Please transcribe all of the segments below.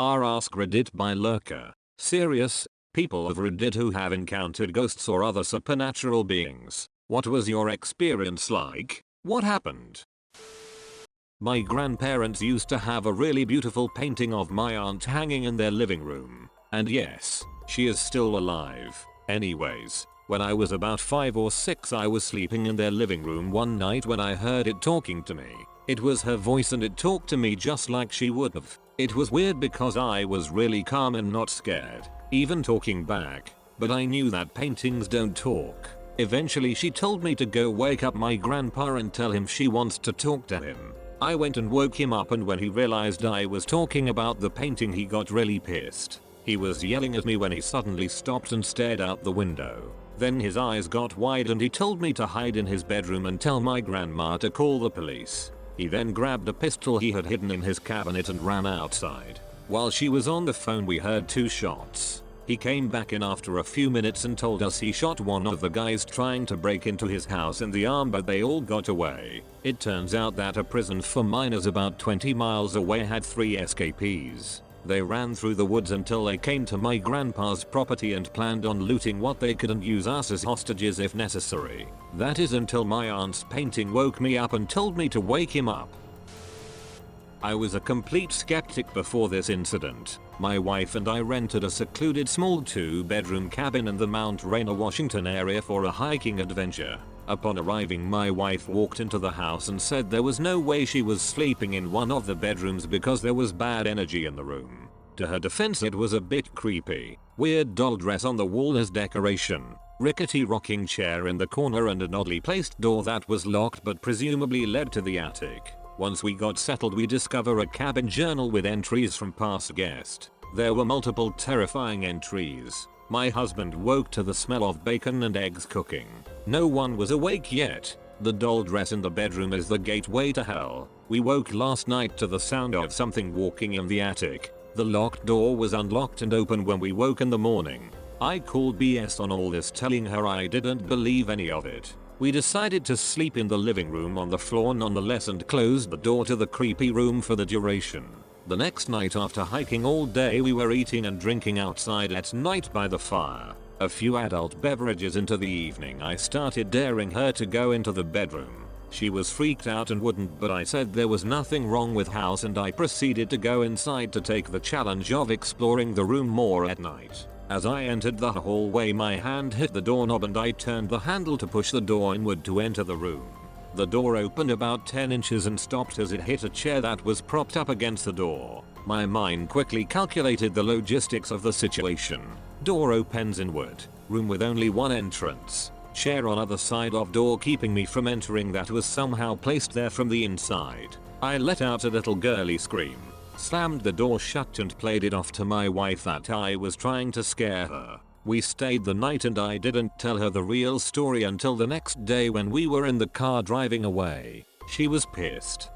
R AskReddit by Lurker. Serious, people of Reddit who have encountered ghosts or other supernatural beings. What was your experience like? What happened? My grandparents used to have a really beautiful painting of my aunt hanging in their living room. And yes, she is still alive. Anyways, when I was about 5 or 6 I was sleeping in their living room one night when I heard it talking to me. It was her voice and it talked to me just like she would have. It was weird because I was really calm and not scared, even talking back, but I knew that paintings don't talk. Eventually she told me to go wake up my grandpa and tell him she wants to talk to him. I went and woke him up, and when he realized I was talking about the painting he got really pissed. He was yelling at me when he suddenly stopped and stared out the window. Then his eyes got wide and he told me to hide in his bedroom and tell my grandma to call the police. He then grabbed a pistol he had hidden in his cabinet and ran outside. While she was on the phone we heard 2 shots. He came back in after a few minutes and told us he shot one of the guys trying to break into his house in the arm, but they all got away. It turns out that a prison for minors about 20 miles away had 3 escapees. They ran through the woods until they came to my grandpa's property and planned on looting what they could and use us as hostages if necessary. That is until my aunt's painting woke me up and told me to wake him up. I was a complete skeptic before this incident. My wife and I rented a secluded small 2-bedroom cabin in the Mount Rainier, Washington area for a hiking adventure. Upon arriving, my wife walked into the house and said there was no way she was sleeping in one of the bedrooms because there was bad energy in the room. To her defense, it was a bit creepy. Weird doll dress on the wall as decoration, rickety rocking chair in the corner, and an oddly placed door that was locked but presumably led to the attic. Once we got settled we discover a cabin journal with entries from past guests. There were multiple terrifying entries. My husband woke to the smell of bacon and eggs cooking. No one was awake yet. The doll dress in the bedroom is the gateway to hell. We woke last night to the sound of something walking in the attic. The locked door was unlocked and open when we woke in the morning. I called BS on all this, telling her I didn't believe any of it. We decided to sleep in the living room on the floor nonetheless and closed the door to the creepy room for the duration. The next night, after hiking all day, we were eating and drinking outside at night by the fire. A few adult beverages into the evening I started daring her to go into the bedroom. She was freaked out and wouldn't, but I said there was nothing wrong with house and I proceeded to go inside to take the challenge of exploring the room more at night. As I entered the hallway my hand hit the doorknob and I turned the handle to push the door inward to enter the room. The door opened about 10 inches and stopped as it hit a chair that was propped up against the door. My mind quickly calculated the logistics of the situation. Door opens inward, room with only one entrance, chair on other side of door keeping me from entering that was somehow placed there from the inside. I let out a little girly scream, slammed the door shut and played it off to my wife that I was trying to scare her. We stayed the night and I didn't tell her the real story until the next day when we were in the car driving away. She was pissed.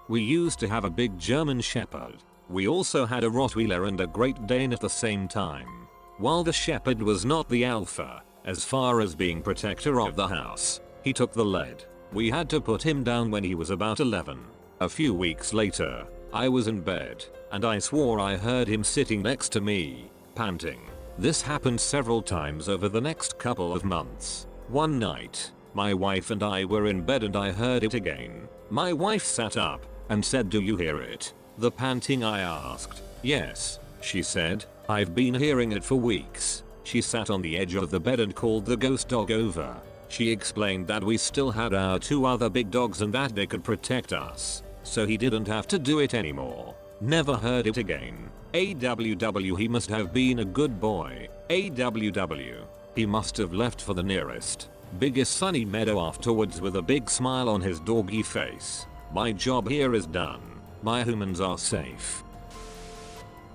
We used to have a big German Shepherd. We also had a Rottweiler and a Great Dane at the same time. While the Shepherd was not the alpha, as far as being protector of the house, he took the lead. We had to put him down when he was about 11. A few weeks later, I was in bed, and I swore I heard him sitting next to me, panting. This happened several times over the next couple of months. One night, my wife and I were in bed and I heard it again. My wife sat up and said, "Do you hear it?" The panting, I asked. "Yes," she said, "I've been hearing it for weeks." She sat on the edge of the bed and called the ghost dog over. She explained that we still had our 2 other big dogs and that they could protect us, so he didn't have to do it anymore. Never heard it again. AWW, he must have been a good boy. AWW. He must have left for the nearest, biggest sunny meadow afterwards with a big smile on his doggy face. My job here is done. My humans are safe.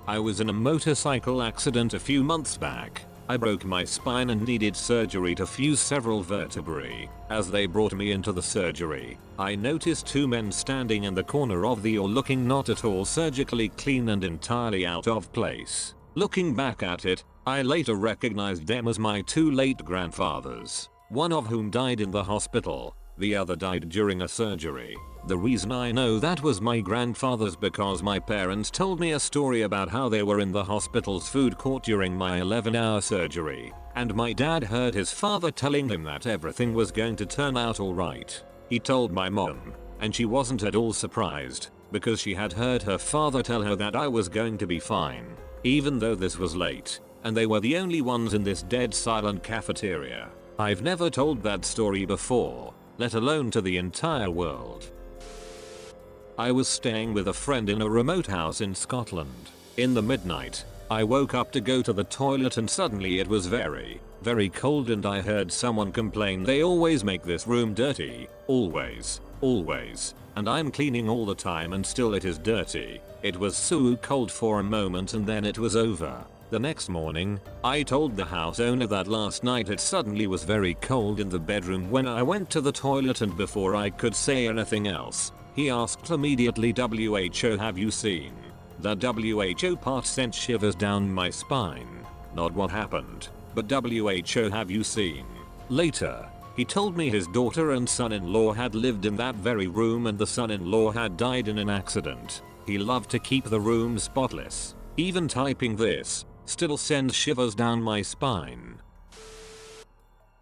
I was in a motorcycle accident a few months back. I broke my spine and needed surgery to fuse several vertebrae. As they brought me into the surgery, I noticed 2 men standing in the corner of the OR looking not at all surgically clean and entirely out of place. Looking back at it, I later recognized them as my 2 late grandfathers, one of whom died in the hospital, the other died during a surgery. The reason I know that was my grandfather's because my parents told me a story about how they were in the hospital's food court during my 11-hour surgery, and my dad heard his father telling him that everything was going to turn out alright. He told my mom, and she wasn't at all surprised, because she had heard her father tell her that I was going to be fine, even though this was late, and they were the only ones in this dead silent cafeteria. I've never told that story before, let alone to the entire world. I was staying with a friend in a remote house in Scotland. In the midnight, I woke up to go to the toilet and suddenly it was very, very cold and I heard someone complain they always make this room dirty. Always. And I'm cleaning all the time and still it is dirty. It was so cold for a moment and then it was over. The next morning, I told the house owner that last night it suddenly was very cold in the bedroom when I went to the toilet, and before I could say anything else, he asked immediately, "WHO, have you seen?" The WHO part sent shivers down my spine. Not what happened, but WHO, have you seen? Later, he told me his daughter and son-in-law had lived in that very room and the son-in-law had died in an accident. He loved to keep the room spotless. Even typing this still sends shivers down my spine.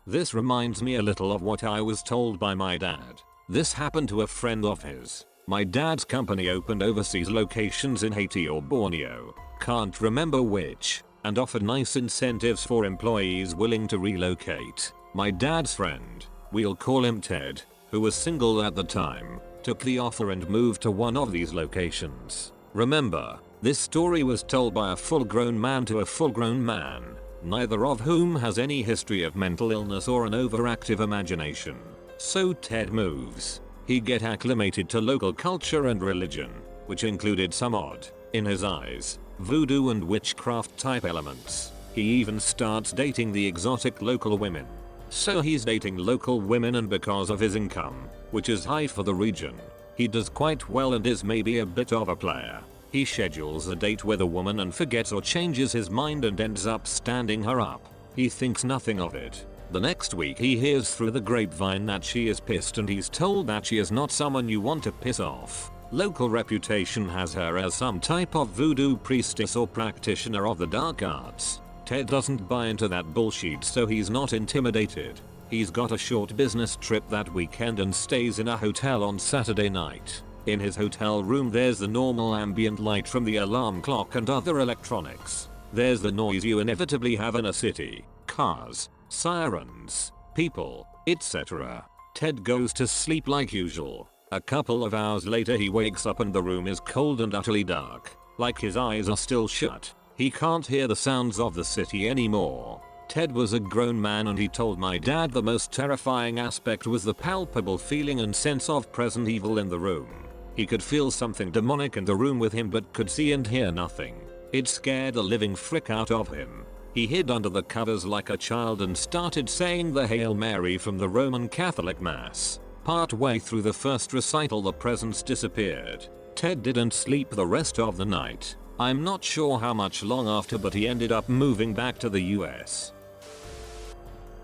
This reminds me a little of what I was told by my dad. This happened to a friend of his. My dad's company opened overseas locations in Haiti or Borneo, can't remember which, and offered nice incentives for employees willing to relocate. My dad's friend, we'll call him Ted, who was single at the time, took the offer and moved to one of these locations. Remember, this story was told by a full-grown man to a full-grown man, neither of whom has any history of mental illness or an overactive imagination. So Ted moves. He get acclimated to local culture and religion, which included some odd, in his eyes, voodoo and witchcraft type elements. He even starts dating the exotic local women. So he's dating local women, and because of his income, which is high for the region, he does quite well and is maybe a bit of a player. He schedules a date with a woman and forgets or changes his mind and ends up standing her up. He thinks nothing of it. The next week he hears through the grapevine that she is pissed and he's told that she is not someone you want to piss off. Local reputation has her as some type of voodoo priestess or practitioner of the dark arts. Ted doesn't buy into that bullshit, so he's not intimidated. He's got a short business trip that weekend and stays in a hotel on Saturday night. In his hotel room there's the normal ambient light from the alarm clock and other electronics. There's the noise you inevitably have in a city. Cars, sirens, people, etc. Ted goes to sleep like usual. A couple of hours later he wakes up and the room is cold and utterly dark. Like his eyes are still shut. He can't hear the sounds of the city anymore. Ted was a grown man and he told my dad the most terrifying aspect was the palpable feeling and sense of present evil in the room. He could feel something demonic in the room with him but could see and hear nothing. It scared the living frick out of him. He hid under the covers like a child and started saying the Hail Mary from the Roman Catholic Mass. Partway through the first recital the presence disappeared. Ted didn't sleep the rest of the night. I'm not sure how much long after, but he ended up moving back to the US.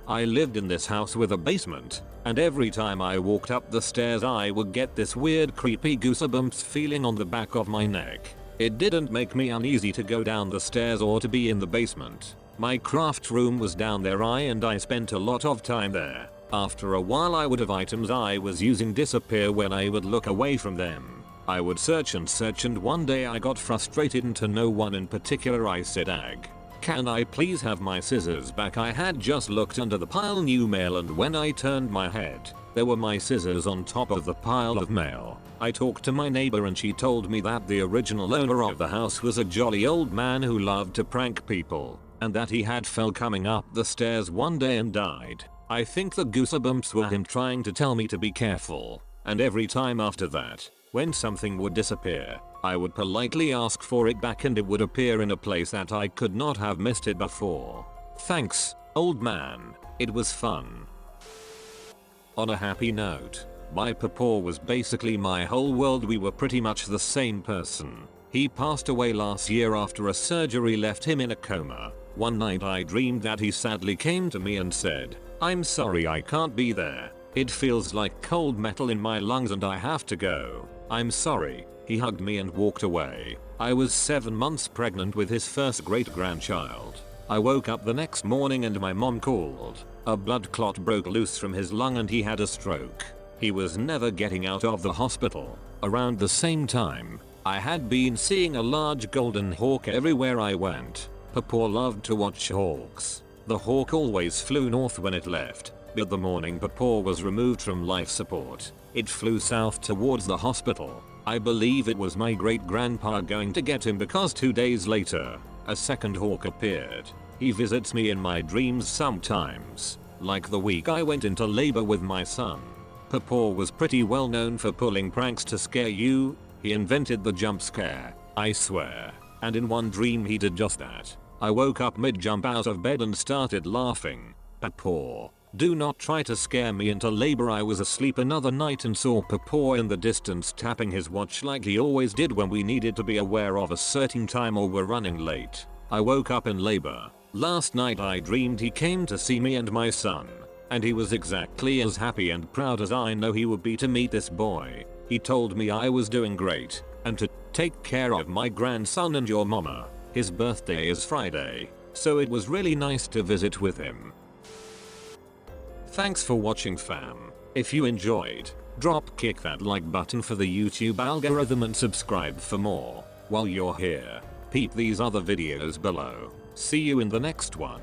I lived in this house with a basement, and every time I walked up the stairs I would get this weird creepy goosebumps feeling on the back of my neck. It didn't make me uneasy to go down the stairs or to be in the basement. My craft room was down there and I spent a lot of time there. After a while I would have items I was using disappear when I would look away from them. I would search and one day I got frustrated and to no one in particular I said, "Ag, can I please have my scissors back?" I had just looked under the pile new mail and when I turned my head, there were my scissors on top of the pile of mail. I talked to my neighbor and she told me that the original owner of the house was a jolly old man who loved to prank people, and that he had fell coming up the stairs one day and died. I think the goosebumps were him trying to tell me to be careful, and every time after that, when something would disappear, I would politely ask for it back and it would appear in a place that I could not have missed it before. Thanks, old man. It was fun. On a happy note, my papa was basically my whole world. We were pretty much the same person. He passed away last year after a surgery left him in a coma. One night I dreamed that he sadly came to me and said, "I'm sorry I can't be there. It feels like cold metal in my lungs and I have to go. I'm sorry. He hugged me and walked away. I was 7 months pregnant with his first great-grandchild. I woke up the next morning and my mom called. A blood clot broke loose from his lung and he had a stroke. He was never getting out of the hospital. Around the same time, I had been seeing a large golden hawk everywhere I went. Papa loved to watch hawks. The hawk always flew north when it left, but the morning Papa was removed from life support, it flew south towards the hospital. I believe it was my great-grandpa going to get him because 2 days later, a second hawk appeared. He visits me in my dreams sometimes, like the week I went into labor with my son. Papa was pretty well known for pulling pranks to scare you. He invented the jump scare, I swear, and in one dream he did just that. I woke up mid-jump out of bed and started laughing. Papa, do not try to scare me into labor. I was asleep another night and saw Papa in the distance tapping his watch like he always did when we needed to be aware of a certain time or were running late. I woke up in labor. Last night I dreamed he came to see me and my son, and he was exactly as happy and proud as I know he would be to meet this boy. He told me I was doing great, and to take care of my grandson and your mama. His birthday is Friday, so it was really nice to visit with him. Thanks for watching, fam. If you enjoyed, kick that like button for the YouTube algorithm and subscribe for more. While you're here, peep these other videos below. See you in the next one.